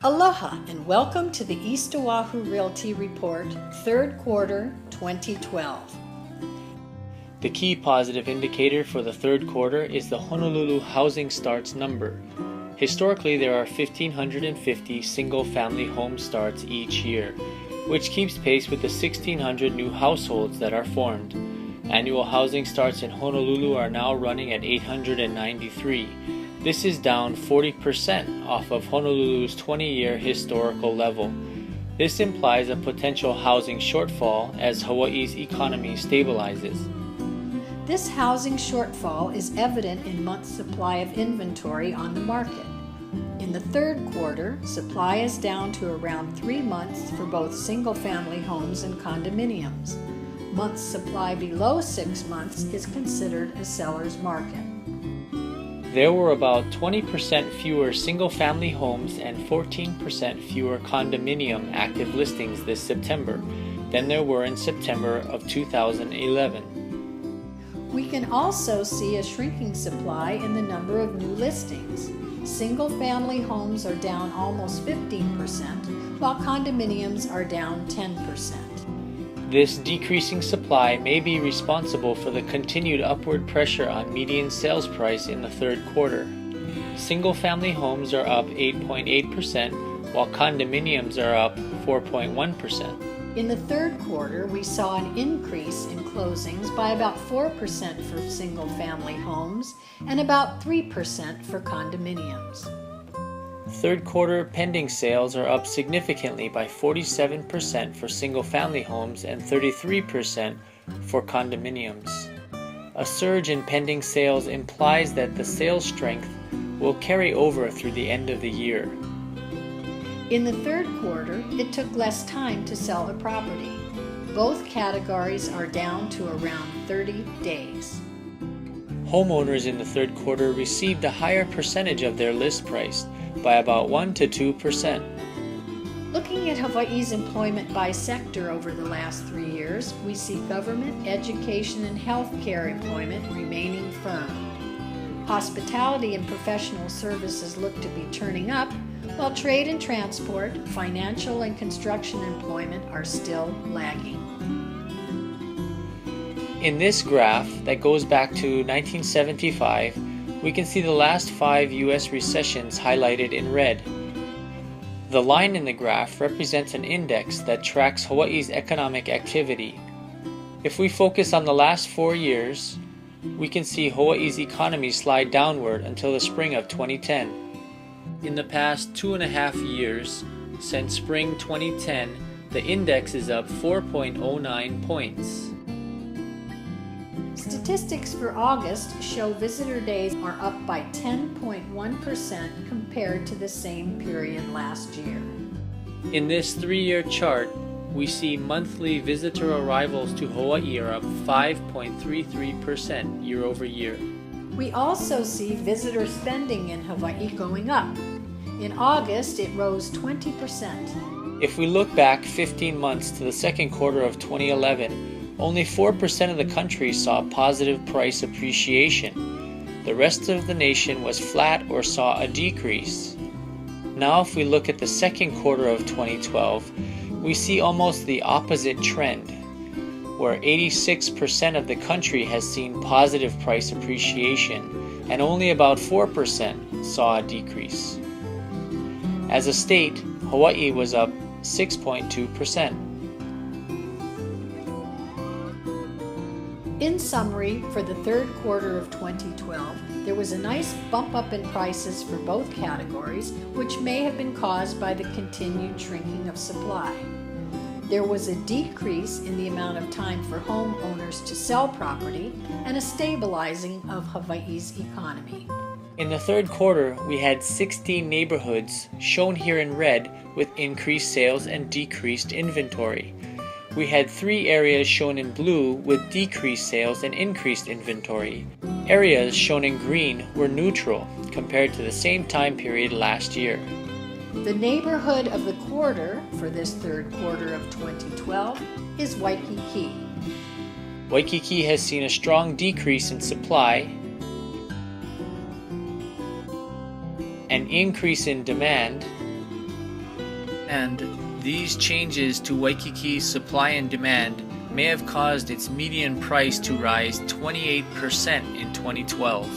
Aloha and welcome to the East Oahu Realty Report, third quarter 2012. The key positive indicator for the third quarter is the Honolulu housing starts number. Historically, there are 1,550 single-family home starts each year, which keeps pace with the 1,600 new households that are formed. Annual housing starts in Honolulu are now running at 893. This is down 40% off of Honolulu's 20-year historical level. This implies a potential housing shortfall as Hawaii's economy stabilizes. This housing shortfall is evident in months' supply of inventory on the market. In the third quarter, supply is down to around 3 months for both single-family homes and condominiums. Months' supply below 6 months is considered a seller's market. There were about 20% fewer single-family homes and 14% fewer condominium active listings this September than there were in September of 2011. We can also see a shrinking supply in the number of new listings. Single-family homes are down almost 15%, while condominiums are down 10%. This decreasing supply may be responsible for the continued upward pressure on median sales price in the third quarter. Single-family homes are up 8.8%, while condominiums are up 4.1%. In the third quarter, we saw an increase in closings by about 4% for single-family homes and about 3% for condominiums. Third quarter pending sales are up significantly by 47% for single-family homes and 33% for condominiums. A surge in pending sales implies that the sales strength will carry over through the end of the year. In the third quarter, it took less time to sell a property. Both categories are down to around 30 days. Homeowners in the third quarter received a higher percentage of their list price, by about 1 to 2%. Looking at Hawaii's employment by sector over the last 3 years, we see government, education, and healthcare employment remaining firm. Hospitality and professional services look to be turning up, while trade and transport, financial and construction employment are still lagging. In this graph that goes back to 1975, we can see the last 5 U.S. recessions highlighted in red. The line in the graph represents an index that tracks Hawaii's economic activity. If we focus on the last 4 years, we can see Hawaii's economy slide downward until the spring of 2010. In the past 2.5 years, since spring 2010, the index is up 4.09 points. Statistics for August show visitor days are up by 10.1% compared to the same period last year. In this 3-year chart, we see monthly visitor arrivals to Hawaii are up 5.33% year over year. We also see visitor spending in Hawaii going up. In August, it rose 20%. If we look back 15 months to the second quarter of 2011, only 4% of the country saw positive price appreciation. The rest of the nation was flat or saw a decrease. Now if we look at the second quarter of 2012, we see almost the opposite trend, where 86% of the country has seen positive price appreciation and only about 4% saw a decrease. As a state, Hawaii was up 6.2%. In summary, for the third quarter of 2012, there was a nice bump up in prices for both categories, which may have been caused by the continued shrinking of supply. There was a decrease in the amount of time for homeowners to sell property and a stabilizing of Hawaii's economy. In the third quarter, we had 16 neighborhoods, shown here in red, with increased sales and decreased inventory. We had 3 areas shown in blue with decreased sales and increased inventory. Areas shown in green were neutral compared to the same time period last year. The neighborhood of the quarter for this third quarter of 2012 is Waikiki. Waikiki has seen a strong decrease in supply, an increase in demand, And these changes to Waikiki's supply and demand may have caused its median price to rise 28% in 2012.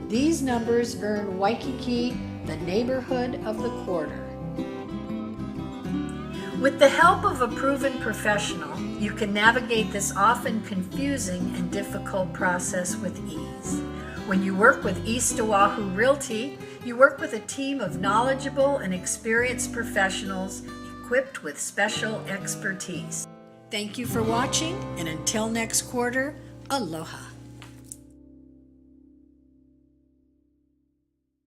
These numbers earn Waikiki the neighborhood of the quarter. With the help of a proven professional, you can navigate this often confusing and difficult process with ease. When you work with East Oahu Realty, you work with a team of knowledgeable and experienced professionals equipped with special expertise. Thank you for watching, and until next quarter, aloha.